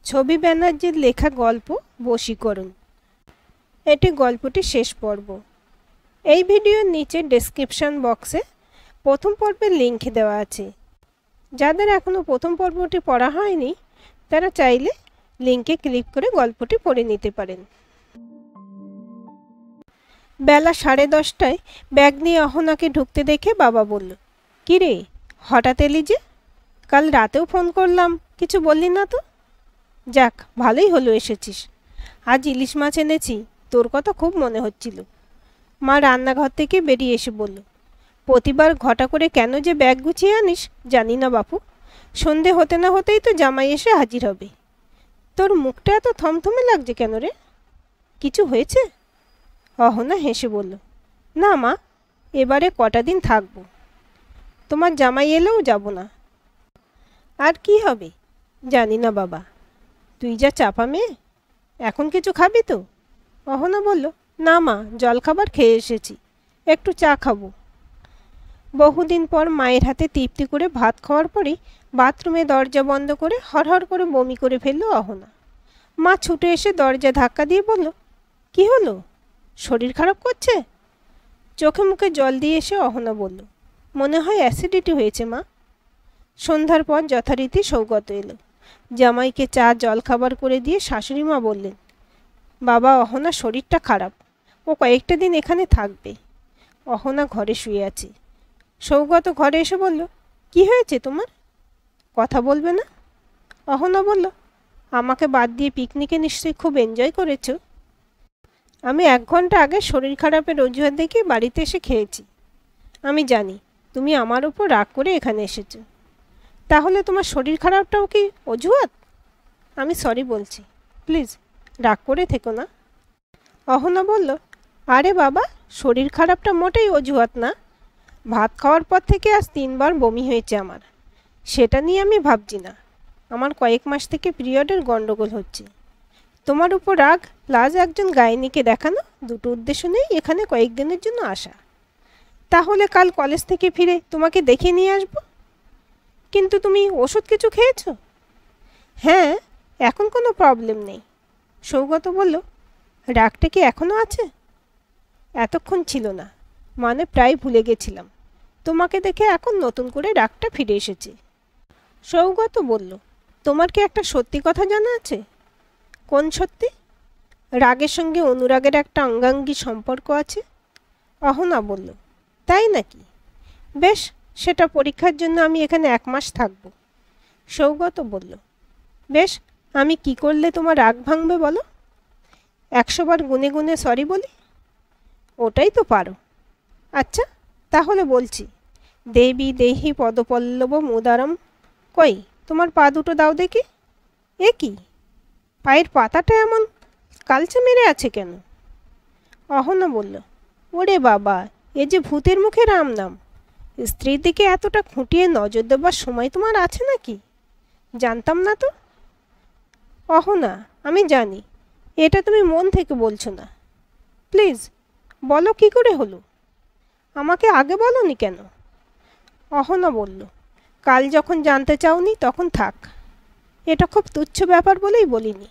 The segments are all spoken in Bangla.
ছবি ব্যানার্জির লেখা গল্প বশীকরণ। এটি গল্পটির শেষ পর্ব। এই ভিডিওর নিচে ডেসক্রিপশন বক্সে প্রথম পর্বের লিংক দেওয়া আছে। যাদের এখনও প্রথম পর্বটি পড়া হয়নি তারা চাইলে লিংকে ক্লিক করে গল্পটি পড়ে নিতে পারেন। বেলা 10:30টায় ব্যাগ নিয়ে অহনাকে ঢুকতে দেখে বাবা বলল, "কী রে, হঠাৎ এলি যে? কাল রাতেও ফোন করলাম, কিছু বললি না তো? যাক, ভালোই হলো এসেছিস। আজ ইলিশ মাছ এনেছি, তোর কথা খুব মনে হচ্ছিল।" মা রান্নাঘর থেকে বেরিয়ে এসে বলল, "প্রতিবার ঘটা করে কেন যে ব্যাগ গুছিয়ে আনিস জানি না বাপু। সন্ধে হতে না হতেই তো জামাই এসে হাজির হবে। তোর মুখটা এত থমথমে লাগছে কেন রে? কিছু হয়েছে?" অহনা হেসে বলল, "না মা, এবারে কটা দিন থাকবো। তোমার জামাই এলেও যাব না। আর কি হবে জানি না বাবা। তুই যা চাপা মেয়ে, এখন কিছু খাবি তো?" অহনা বলল, "না মা, জলখাবার খেয়ে এসেছি, একটু চা খাবো।" বহুদিন পর মায়ের হাতে তৃপ্তি করে ভাত খাওয়ার পরেই বাথরুমে দরজা বন্ধ করে হরহর করে বমি করে ফেলল অহনা। মা ছুটে এসে দরজা ধাক্কা দিয়ে বলল, "কি হলো? শরীর খারাপ করছে?" চোখে মুখে জল দিয়ে এসে অহনা বলল, "মনে হয় অ্যাসিডিটি হয়েছে মা।" সন্ধ্যার পর যথারীতি সৌগত এলো। জামাইকে চা জল খাবার করে দিয়ে শাশুড়ি মা বললেন, "বাবা, অহনার শরীরটা খারাপ, ও কয়েকটা দিন এখানে থাকবে।" অহনা ঘরে শুয়ে আছে। সৌগত ঘরে এসে বলল, "কি হয়েছে তোমার? কথা বলবে না?" অহনা বলল, "আমাকে বাদ দিয়ে পিকনিকে নিশ্চয়ই খুব এনজয় করেছো?" "আমি 1 ঘন্টা আগে শরীর খারাপের অজুহাত দেখে বাড়িতে এসে খেয়েছি। আমি জানি তুমি আমার উপর রাগ করে এখানে এসেছো। তাহলে তোমার শরীর খারাপটাও কি অজুহাত? আমি সরি বলছি, প্লিজ রাগ করে থেকো না।" অহনা বলল, "আরে বাবা, শরীর খারাপটা মোটেই অজুহাত না। ভাত খাওয়ার পর থেকে আজ 3 বার বমি হয়েছে আমার। সেটা নিয়ে আমি ভাবছি না। আমার কয়েক মাস থেকে পিরিয়ডের গন্ডগোল হচ্ছে। তোমার উপর রাগ প্লাস একজন গাইনিকে দেখানো, দুটো উদ্দেশ্য নেই এখানে কয়েকদিনের জন্য আসা। তাহলে কাল কলেজ থেকে ফিরে তোমাকে দেখে নিয়ে আসবো। কিন্তু তুমি ওষুধ কিছু খেয়েছো?" "হ্যাঁ, এখন কোনো প্রবলেম নেই।" সৌগত বলল, "রাগটা কি এখনও আছে?" "এতক্ষণ ছিল না, মানে প্রায় ভুলে গেছিলাম। তোমাকে দেখে এখন নতুন করে রাগটা ফিরে এসেছে।" সৌগত বলল, "তোমার কি একটা সত্যি কথা জানা আছে?" "কোন সত্যি?" "রাগের সঙ্গে অনুরাগের একটা অঙ্গাঙ্গী সম্পর্ক আছে।" অহনা বলল, "তাই নাকি? বেশ, সেটা পরীক্ষার জন্য আমি এখানে 1 মাস থাকব।" সৌগত বলল, "বেশ, আমি কি করলে তোমার রাগ ভাঙবে বলো? 100 বার গুনে গুনে সরি বলি? ওটাই তো পারো। আচ্ছা, তাহলে বলছি, দেবী দেহি পদপল্লব মুদারম। কই, তোমার পা দুটো দাও দেখি। এ কি, পায়ের পাতাটা এমন কালচে মেরে আছে কেন?" অহনা বলল, "ওরে বাবা, এ যে ভূতের মুখে রাম নাম। স্ত্রীর দিকে এতটা খুঁটিয়ে নজর দেবার সময় তোমার আছে নাকি? জানতাম না তো।" "অহনা, আমি জানি এটা তুমি মন থেকে বলছো না। প্লিজ বলো, কি করে হলো? আমাকে আগে বলোনি কেন?" অহনা বলল, "কাল যখন জানতে চাওনি তখন থাক। এটা খুব তুচ্ছ ব্যাপার বলেই বলিনি।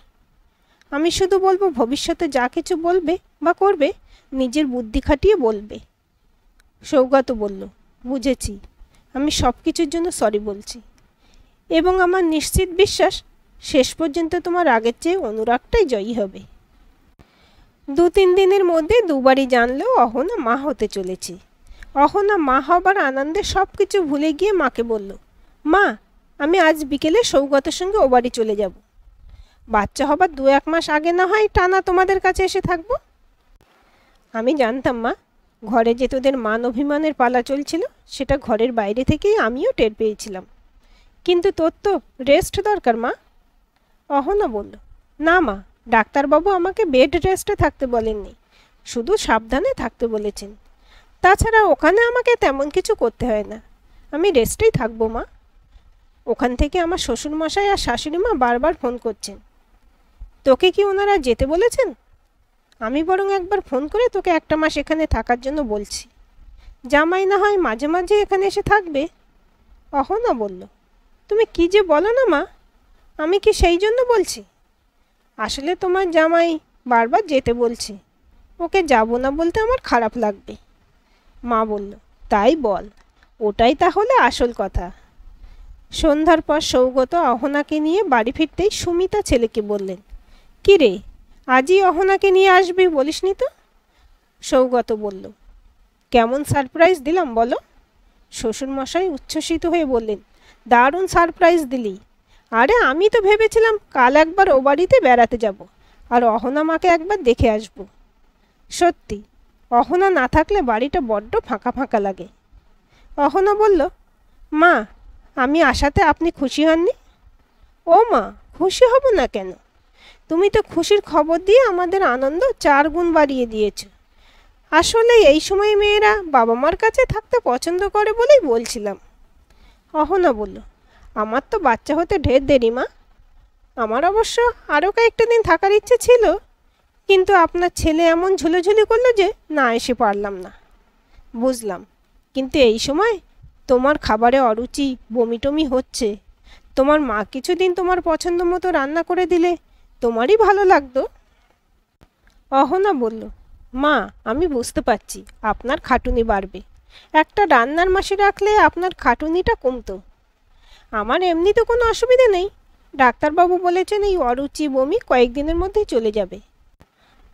আমি শুধু বলবো, ভবিষ্যতে যা কিছু বলবে বা করবে নিজের বুদ্ধি খাটিয়ে বলবে।" সৌগত বলল, "বুঝেছি। আমি সব কিছুর জন্য সরি বলছি, এবং আমার নিশ্চিত বিশ্বাস শেষ পর্যন্ত তোমার আগের চেয়ে অনুরাগটাই জয়ী হবে।" 2-3 দিনের মধ্যে দুবারই জানলেও অহনা মা হতে চলেছে। অহনা মা হবার আনন্দে সব কিছু ভুলে গিয়ে মাকে বলল, "মা, আমি আজ বিকেলে সৌগতের সঙ্গে ও বাড়ি চলে যাব। বাচ্চা হবার 2-1 মাস আগে না হয় টানা তোমাদের কাছে এসে থাকবো।" "আমি জানতাম মা, ঘরে যে তোদের মান অভিমানের পালা চলছিল সেটা ঘরের বাইরে থেকেই আমিও টের পেয়েছিলাম। কিন্তু তোর তো রেস্ট দরকার মা।" অহনা বলল, "না মা, ডাক্তারবাবু আমাকে বেড রেস্টে থাকতে বলেননি, শুধু সাবধানে থাকতে বলেছেন। তাছাড়া ওখানে আমাকে তেমন কিছু করতে হয় না, আমি রেস্টেই থাকবো মা। ওখান থেকে আমার শ্বশুরমশাই আর শাশুড়ি মা বারবার ফোন করছেন। তোকে কি ওনারা যেতে বলেছেন? আমি বরং একবার ফোন করে তোকে 1 মাস এখানে থাকার জন্য বলছি। জামাই না হয় মাঝে মাঝে এখানে এসে থাকবে।" অহনা বলল, "তুমি কি যে বলো না মা, আমি কি সেই জন্য বলছি? আসলে তোমার জামাই বারবার যেতে বলছে, ওকে যাব না বলতে আমার খারাপ লাগবে। মা বলল, তাই বল, ওটাই তাহলে আসল কথা। সন্ধ্যার পর সৌগত অহনাকে নিয়ে বাড়ি ফিরতেই সুমিতা ছেলেকে বললেন, কি রে, আজই অহনাকে নিয়ে আসবি বলিসনি তো? সৌগত বলল, কেমন সারপ্রাইজ দিলাম বলো? শ্বশুরমশাই উচ্ছ্বসিত হয়ে বললেন, দারুণ সারপ্রাইজ দিলি। আরে আমি তো ভেবেছিলাম কাল একবার ও বাড়িতে বেড়াতে যাব আর অহনা মাকে একবার দেখে আসব। সত্যি, অহনা না থাকলে বাড়িটা বড্ড ফাঁকা ফাঁকা লাগে। অহনা বলল, মা, আমি আসাতে আপনি খুশি হননি? ও মা, খুশি হব না কেন? তুমি তো খুশির খবর দিয়ে আমাদের আনন্দ 4 গুণ বাড়িয়ে দিয়েছ। আসলে এই সময় মেয়েরা বাবা মার কাছে থাকতে পছন্দ করে বলেই বলছিলাম। অহনা বলল, আমার তো বাচ্চা হতে ঢের দেরি মা। আমার অবশ্য আরও কয়েকটা দিন থাকার ইচ্ছে ছিল, কিন্তু আপনার ছেলে এমন ঝুলোঝুলি করলো যে না এসে পারলাম না। বুঝলাম, কিন্তু এই সময় তোমার খাবারে অরুচি, বমি টমি হচ্ছে। তোমার মা কিছুদিন তোমার পছন্দ মতো রান্না করে দিলে তোমারই ভালো লাগতো। অহনা বলল, মা, আমি বুঝতে পারছি আপনার খাটুনি বাড়বে। একটা রান্নার মাসে রাখলে আপনার খাটুনিটা কমতো। আমার এমনিতে কোনো অসুবিধে নেই। ডাক্তারবাবু বলেছেন এই অরুচি বমি কয়েকদিনের মধ্যেই চলে যাবে।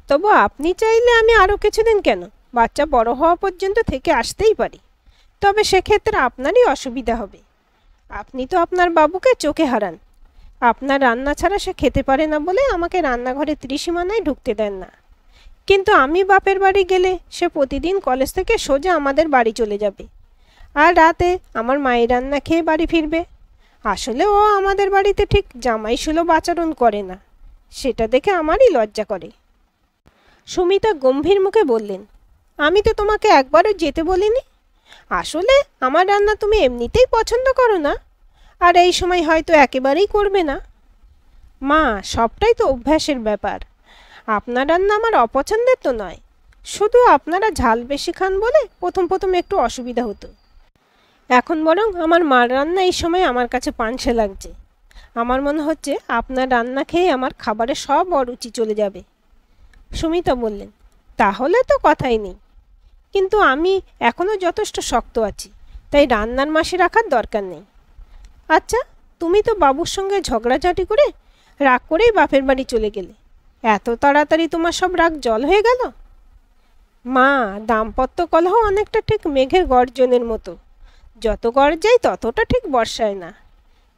তবু আপনি চাইলে আমি আরও কিছুদিন কেন, বাচ্চা বড় হওয়া পর্যন্ত থেকে আসতেই পারি। তবে সেক্ষেত্রে আপনারই অসুবিধা হবে। আপনি তো আপনার বাবুকে চোখে হারান। আপনার রান্না ছাড়া সে খেতে পারে না বলে আমাকে রান্নাঘরে ত্রিসীমানায় ঢুকতে দেন না। কিন্তু আমি বাপের বাড়ি গেলে সে প্রতিদিন কলেজ থেকে সোজা আমাদের বাড়ি চলে যাবে, আর রাতে আমার মায়ের রান্না খেয়ে বাড়ি ফিরবে। আসলে ও আমাদের বাড়িতে ঠিক জামাই সুলভ আচরণ করে না, সেটা দেখে আমারই লজ্জা করে। সুমিতা গম্ভীর মুখে বললেন, আমি তো তোমাকে একবারও যেতে বলিনি। আসলে আমার রান্না তুমি এমনিতেই পছন্দ করো না, আর এই সময় হয়তো একেবারেই করবে না। মা, সবটাই তো অভ্যাসের ব্যাপার। আপনার রান্না আমার অপছন্দের তো নয়, শুধু আপনারা ঝাল বেশি খান বলে প্রথম প্রথম একটু অসুবিধা হতো। এখন বরং আমার মার রান্না এই সময় আমার কাছে পানসে লাগছে। আমার মনে হচ্ছে আপনার রান্না খেয়ে আমার খাবারে সব অরুচি চলে যাবে। সুমিতা বললেন, তাহলে তো কথাই নেই, কিন্তু আমি এখনও যথেষ্ট শক্ত আছি, তাই রান্নার মাসে রাখার দরকার নেই। আচ্ছা, তুমি তো বাবুর সঙ্গে ঝগড়াঝাটি করে রাগ করেই বাপের বাড়ি চলে গেলে। এত তাড়াতাড়ি তোমার সব রাগ জল হয়ে গেল? মা, দাম্পত্য কলহ অনেকটা ঠিক মেঘের গর্জনের মতো, যত গর্জায় ততটা ঠিক বর্ষায় না।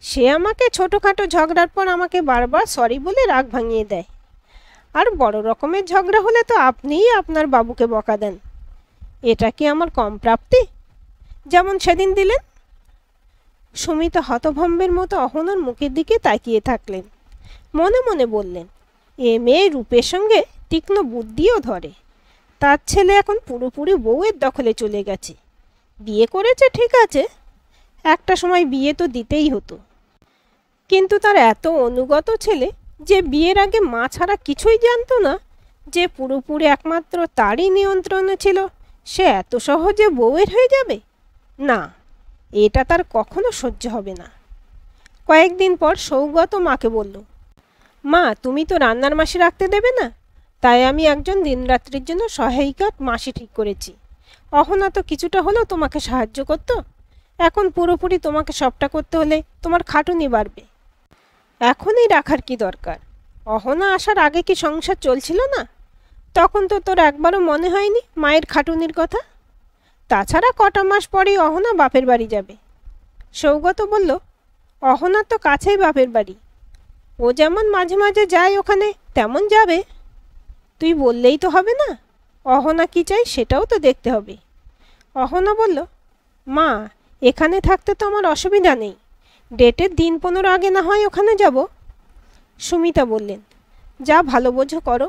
সে আমাকে ছোটোখাটো ঝগড়ার পর আমাকে বারবার সরি বলে রাগ ভাঙিয়ে দেয়, আর বড় রকমের ঝগড়া হলে তো আপনিই আপনার বাবুকে বকা দেন। এটা কি আমার কম প্রাপ্তি, যেমন সেদিন দিলেন? সুমিতা হতভম্বের মতো অহনার মুখের দিকে তাকিয়ে থাকলেন। মনে মনে বললেন, এ মেয়ে রূপের সঙ্গে তীক্ষ্ণ বুদ্ধিও ধরে। তার ছেলে এখন পুরোপুরি বউয়ের দখলে চলে গেছে। বিয়ে করেছে ঠিক আছে, একটা সময় বিয়ে তো দিতেই হতো, কিন্তু তার এত অনুগত ছেলে যে বিয়ের আগে মা ছাড়া কিছুই জানতো না, যে পুরোপুরি একমাত্র তারই নিয়ন্ত্রণে ছিল, সে এত সহজে বউয়ের হয়ে যাবে? না, এটা তার কখনো সহ্য হবে না। কয়েকদিন পর সৌগত মাকে বলল, মা, তুমি তো রান্নার মাসি রাখতে দেবে না, তাই আমি একজন দিনরাত্রির জন্য সহায়িকা মাসি ঠিক করেছি। অহনা তো কিছুটা হলেও তোমাকে সাহায্য করত, এখন পুরোপুরি তোমাকে সবটা করতে হলে তোমার খাটুনি বাড়বে। এখনই রাখার কি দরকার? অহনা আসার আগে কি সংসার চলছিল না? তখন তো তোর একবারও মনে হয়নি মায়ের খাটুনির কথা। তাছাড়া কটা মাস পরেই অহনা বাপের বাড়ি যাবে। সৌগত বলল, অহনার তো কাছেই বাপের বাড়ি, ও যেমন মাঝে মাঝে যায় ওখানে তেমন যাবে। তুই বললেই তো হবে না, অহনা কি চাই সেটাও তো দেখতে হবে। অহনা বলল, মা, এখানে থাকতে তো আমার অসুবিধা নেই, ডেটের দিন 15 আগে না হয় ওখানে যাব। সুমিতা বললেন, যা ভালো বোঝো করো,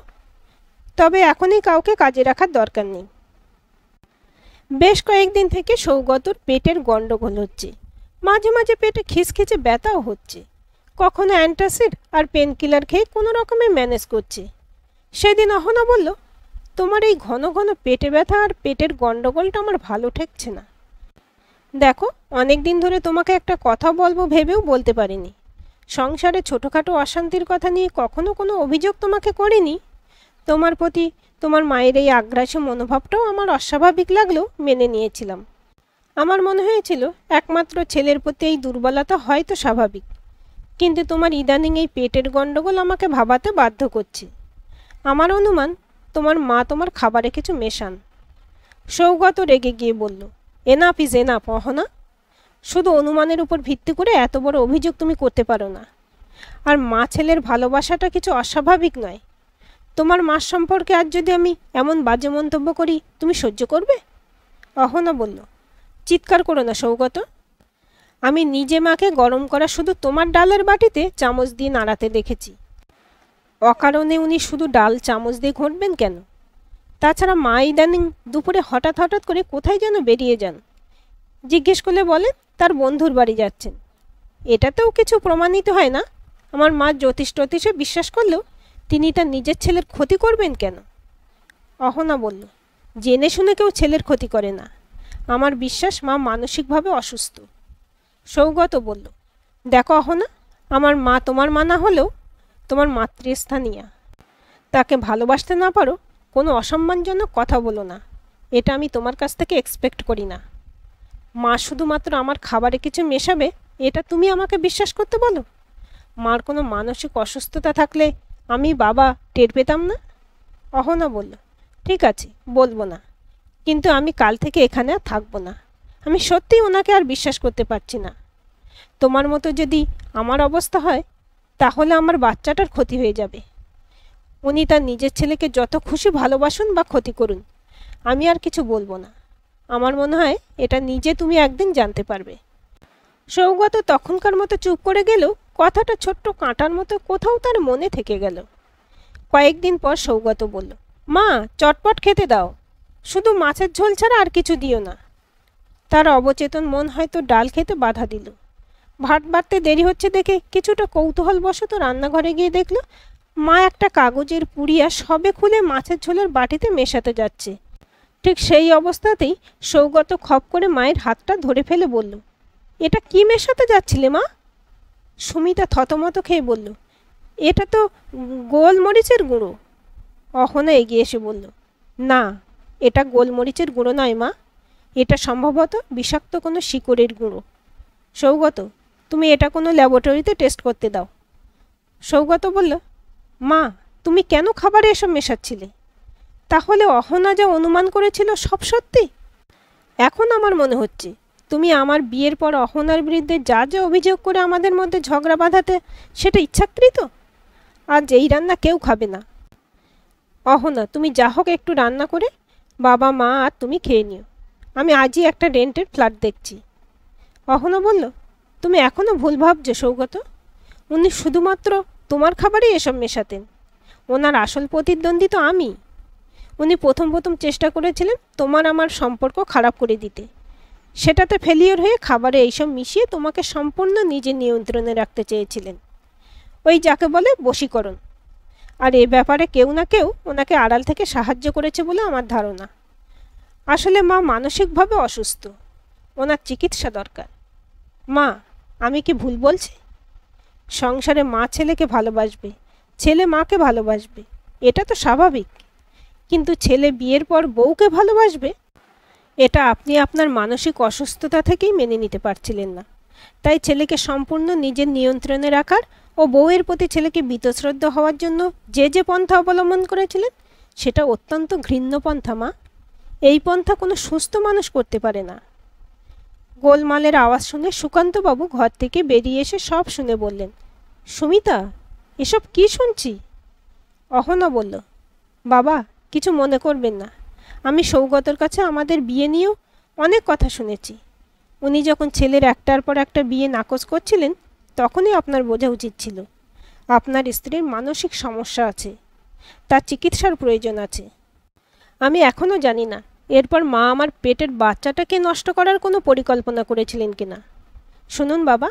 তবে এখনই কাউকে কাজে রাখার দরকার নেই। বেশ কয়েকদিন থেকে সৌগতর পেটের গন্ডগোল হচ্ছে, মাঝে মাঝে পেটে খিচখিচে ব্যথাও হচ্ছে। কখনো অ্যান্টাসিড আর পেনকিলার খেয়ে কোনো রকমে ম্যানেজ করছে। সেদিন অহনা বলল, তোমার এই ঘন ঘন পেটে ব্যথা আর পেটের গন্ডগোলটা আমার ভালো ঠেকছে না। দেখো, অনেক দিন ধরে তোমাকে একটা কথা বলবো ভেবেও বলতে পারিনি। সংসারে ছোটোখাটো অশান্তির কথা নিয়ে কখনো কোনো অভিযোগ তোমাকে করিনি। তোমার প্রতি তোমার মায়ের এই আগ্রাসী মনোভাবটাও আমার অস্বাভাবিক লাগলেও মেনে নিয়েছিলাম। আমার মনে হয়েছিল একমাত্র ছেলের প্রতি এই দুর্বলতা হয়তো স্বাভাবিক, কিন্তু তোমার ইদানিং এই পেটের গণ্ডগোল আমাকে ভাবাতে বাধ্য করছে। আমার অনুমান তোমার মা তোমার খাবারে কিছু মেশান। সৌগত রেগে গিয়ে বলল, এনাফ ইজ এনাফ অহনা। শুধু অনুমানের উপর ভিত্তি করে এত বড় অভিযোগ তুমি করতে পারো না। আর মা ছেলের ভালোবাসাটা কিছু অস্বাভাবিক নয়। তোমার মা সম্পর্কে আজ যদি আমি এমন বাজে মন্তব্য করি তুমি সহ্য করবে? অহনা বলল, চিৎকার করো না সৌগত। আমি নিজে মাকে গরম করা শুধু তোমার ডালের বাটিতে চামচ দিয়ে নাড়াতে দেখেছি। অকারণে উনি শুধু ডাল চামচ দিয়ে ঘটবেন কেন? তাছাড়া মা ইদানিং দুপুরে হঠাৎ হঠাৎ করে কোথায় যেন বেরিয়ে যান। জিজ্ঞেস করলে বলেন তার বন্ধুর বাড়ি যাচ্ছেন। এটাতেও কিছু প্রমাণিত হয় না। আমার মা জ্যোতিষ টতিষে বিশ্বাস করলেও তিনি তার নিজের ছেলের ক্ষতি করবেন কেন? অহনা বলল, জেনে শুনে কেউ ছেলের ক্ষতি করে না। আমার বিশ্বাস মা মানসিকভাবে অসুস্থ। সৌগত বলল, দেখো অহনা, আমার মা তোমার মা না হলেও তোমার মাতৃস্থানীয়া। তাকে ভালোবাসতে না পারো কোনো অসম্মানজনক কথা বলো না। এটা আমি তোমার কাছ থেকে এক্সপেক্ট করি না। মা শুধুমাত্র আমার খাবারে কিছু মেশাবে এটা তুমি আমাকে বিশ্বাস করতে বলো? মার কোনো মানসিক অসুস্থতা থাকলে আমি বাবা টের পেতাম না? অহনা বলল, ঠিক আছে বলবো না, কিন্তু আমি কাল থেকে এখানে আর থাকবো না। আমি সত্যিই ওনাকে আর বিশ্বাস করতে পারছি না। তোমার মতো যদি আমার অবস্থা হয় তাহলে আমার বাচ্চাটার ক্ষতি হয়ে যাবে। উনি তার নিজের ছেলেকে যত খুশি ভালোবাসুন বা ক্ষতি করুন, আমি আর কিছু বলবো না। আমার মনে হয় এটা নিজে তুমি একদিন জানতে পারবে। সৌগত তখনকার মতো চুপ করে গেলেও কথাটা ছোট্ট কাঁটার মতো কোথাও তার মনে থেকে গেল। কয়েকদিন পর সৌগত বলল, মা চটপট খেতে দাও, শুধু মাছের ঝোল ছাড়া আর কিছু দিও না। তার অবচেতন মন হয়তো ডাল খেতে বাধা দিল। ভাত বাড়তে দেরি হচ্ছে দেখে কিছুটা কৌতূহলবশত রান্নাঘরে গিয়ে দেখল মা একটা কাগজের পুড়িয়া সবে খুলে মাছের ঝোলের বাটিতে মেশাতে যাচ্ছে। ঠিক সেই অবস্থাতেই সৌগত খপ করে মায়ের হাতটা ধরে ফেলে বলল, এটা কি মেশাতে যাচ্ছিলে মা? সুমিতা থতমত খেয়ে বলল, এটা তো গোলমরিচের গুঁড়ো। অহনা এগিয়ে এসে বলল, না, এটা গোলমরিচের গুঁড়ো নয় মা, এটা সম্ভবত বিষাক্ত কোনো শিকড়ের গুঁড়ো। সৌগত, তুমি এটা কোনো ল্যাবরেটরিতে টেস্ট করতে দাও। সৌগত বলল, মা তুমি কেন খাবারে এসব মেশাচ্ছিলে? তাহলে অহনা যা অনুমান করেছিল সব সত্যি? এখন আমার মনে হচ্ছে তুমি আমার বিয়ের পর অহনার বিরুদ্ধে যা যা অভিযোগ করে আমাদের মধ্যে ঝগড়া বাঁধাতে সেটা ইচ্ছাকৃত। আজ এই রান্না কেউ খাবে না। অহনা, তুমি যা হোক একটু রান্না করে বাবা মা আর তুমি খেয়ে নিও। আমি আজই একটা রেন্টের ফ্ল্যাট দেখছি। অহনা বলল, তুমি এখনও ভুল ভাবছো সৌগত। উনি শুধুমাত্র তোমার খাবারেই এসব মেশাতেন। ওনার আসল প্রতিদ্বন্দ্বী তো আমি। উনি প্রথম চেষ্টা করেছিলেন তোমার আমার সম্পর্ক খারাপ করে দিতে। সেটাতে ফেলিওর হয়ে খাবারে এইসব মিশিয়ে তোমাকে সম্পূর্ণ নিজের নিয়ন্ত্রণে রাখতে চেয়েছিলেন। ওই যাকে বলে বশীকরণ। আর এ ব্যাপারে কেউ না কেউ ওনাকে আড়াল থেকে সাহায্য করেছে বলে আমার ধারণা। আসলে মা মানসিকভাবে অসুস্থ, ওনার চিকিৎসা দরকার। মা, আমি কি ভুল বলছি? সংসারে মা ছেলেকে ভালোবাসবে, ছেলে মাকে ভালোবাসবে, এটা তো স্বাভাবিক। কিন্তু ছেলে বিয়ের পর বউকে ভালোবাসবে, এটা আপনি আপনার মানসিক অসুস্থতা থেকেই মেনে নিতে পারছিলেন না। তাই ছেলেকে সম্পূর্ণ নিজের নিয়ন্ত্রণে রাখার ও বউয়ের প্রতি ছেলেকে বীতশ্রদ্ধ হওয়ার জন্য যে পন্থা অবলম্বন করেছিলেন সেটা অত্যন্ত ঘৃণ্য পন্থা মা। এই পন্থা কোনো সুস্থ মানুষ করতে পারে না। গোলমালের আওয়াজ শুনে সুকান্তবাবু ঘর থেকে বেরিয়ে এসে সব শুনে বললেন, সুমিতা, এসব কি শুনছি? অহনা বলল, বাবা কিছু মনে করবেন না, আমি সৌগতর কাছে আমাদের বিয়ে নিয়েও অনেক কথা শুনেছি। উনি যখন ছেলের একটার পর একটা বিয়ে নাকচ করছিলেন তখনই আপনার বোঝা উচিত ছিল আপনার স্ত্রীর মানসিক সমস্যা আছে, তার চিকিৎসার প্রয়োজন আছে। আমি এখনও জানি না এরপর মা আমার পেটের বাচ্চাটাকে নষ্ট করার কোনো পরিকল্পনা করেছিলেন কিনা। শুনুন বাবা,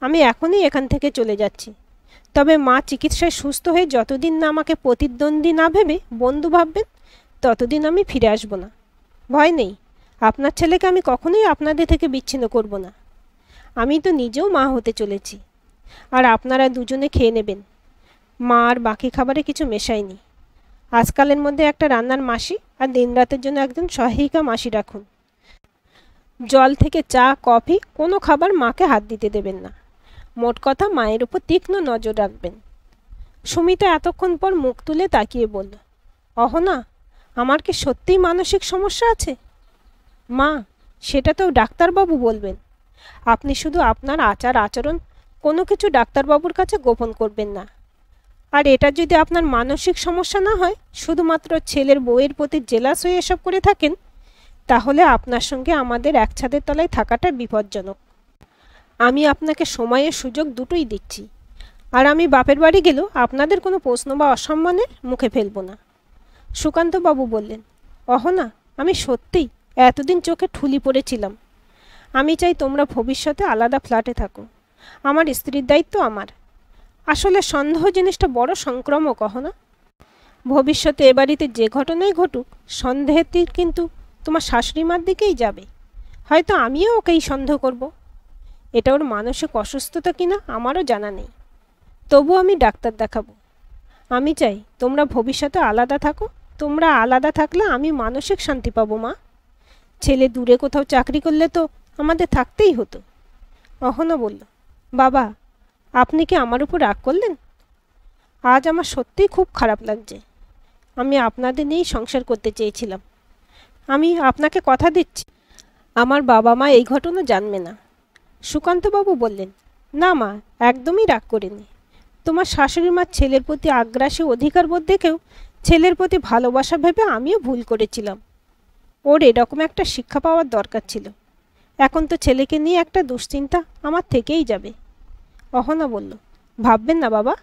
আমি এখনই এখান থেকে চলে যাচ্ছি। তবে মা চিকিৎসায় সুস্থ হয়ে যতদিন না আমাকে প্রতিদ্বন্দ্বী না ভেবে বন্ধু ভাববেন ততদিন আমি ফিরে আসব না। ভয় নেই, আপনার ছেলেকে আমি কখনোই আপনাদের থেকে বিচ্ছিন্ন করব না। আমি তো নিজেও মা হতে চলেছি। আর আপনারা দুজনে খেয়ে নেবেন। মা আর বাকি খাবারে কিছু মেশায়নি। আজকালের মধ্যে একটা রান্নার মাসি আর দিনরাতের জন্য একজন সহায়িকা মাসি রাখুন। জল থেকে চা কফি কোনো খাবার মাকে হাত দিতে দেবেন না। মোট কথা মায়ের উপর তীক্ষ্ণ নজর রাখবেন। সুমিতা এতক্ষণ পর মুখ তুলে তাকিয়ে বলল, অহনা, আমার কি সত্যিই মানসিক সমস্যা আছে? মা, সেটা তো ডাক্তারবাবু বলবেন। আপনি শুধু আপনার আচার আচরণ কোনো কিছু ডাক্তারবাবুর কাছে গোপন করবেন না। আর এটা যদি আপনার মানসিক সমস্যা না হয়, শুধুমাত্র ছেলের বউয়ের প্রতি জেলাস হয়ে এসব করে থাকেন, তাহলে আপনার সঙ্গে আমাদের এক ছাদের তলায় থাকাটা বিপজ্জনক। আমি আপনাকে সময়ের সুযোগ দুটোই দিচ্ছি। আর আমি বাপের বাড়ি গেলেও আপনাদের কোনো প্রশ্ন বা অসম্মানের মুখে ফেলব না। সুকান্তবাবু বললেন, অহনা, আমি সত্যিই এতদিন চোখে ঠুলি পড়েছিলাম। আমি চাই তোমরা ভবিষ্যতে আলাদা ফ্ল্যাটে থাকো। আমার স্ত্রীর দায়িত্ব আমার। আসলে সন্দেহ জিনিসটা বড় সংক্রামক, অহনা। ভবিষ্যতে এ বাড়িতে যে ঘটনাই ঘটুক, সন্দেহের তীর কিন্তু তোমার শাশুড়ি মার দিকেই যাবে। হয়তো আমিও ওকেই সন্দেহ করব। এটা ওর মানসিক অসুস্থতা কিনা আমারও জানা নেই। তবু আমি ডাক্তার দেখাবো। আমি চাই তোমরা ভবিষ্যতে আলাদা থাকো। তোমরা আলাদা থাকলে আমি মানসিক শান্তি পাবো। মা, ছেলে দূরে কোথাও চাকরি করলে তো আমাদের থাকতেই হতো। অহনা বলল, বাবা, আপনি কি আমার উপর রাগ করলেন? আজ আমার সত্যিই খুব খারাপ লাগছে। আমি আপনাদের নিয়েই সংসার করতে চেয়েছিলাম। আমি আপনাকে কথা দিচ্ছি, আমার বাবা মা এই ঘটনা জানবে না। সুকান্তবাবু বললেন, না মা, একদমই রাগ করিনি। তোমার শাশুড়ি মার ছেলের প্রতি আগ্রাসী অধিকার বোধ দেখেও ছেলের প্রতি ভালোবাসা ভেবে আমিও ভুল করেছিলাম। ওর এরকম একটা শিক্ষা পাওয়ার দরকার ছিল। এখন তো ছেলেকে নিয়ে একটা দুশ্চিন্তা আমার থেকেই যাবে। অহনা বলল, ভাববেন না বাবা,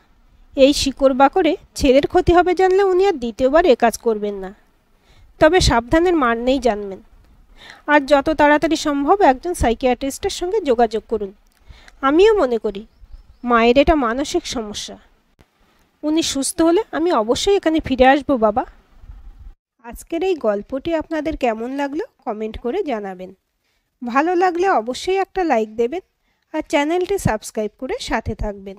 এই শিকড় বাকড়ে ছেলের ক্ষতি হবে জানলে উনি আর দ্বিতীয়বার এ কাজ করবেন না। তবে সাবধানের মার নেই জানবেন। আর যত তাড়াতাড়ি সম্ভব একজন সাইকিয়াট্রিস্টের সঙ্গে যোগাযোগ করুন। আমিও মনে করি মায়ের এটা মানসিক সমস্যা। উনি সুস্থ হলে আমি অবশ্যই এখানে ফিরে আসবো বাবা। আজকের এই গল্পটি আপনাদের কেমন লাগলো কমেন্ট করে জানাবেন। ভালো লাগলে অবশ্যই একটা লাইক দেবেন আর চ্যানেলটি সাবস্ক্রাইব করে সাথে থাকবেন।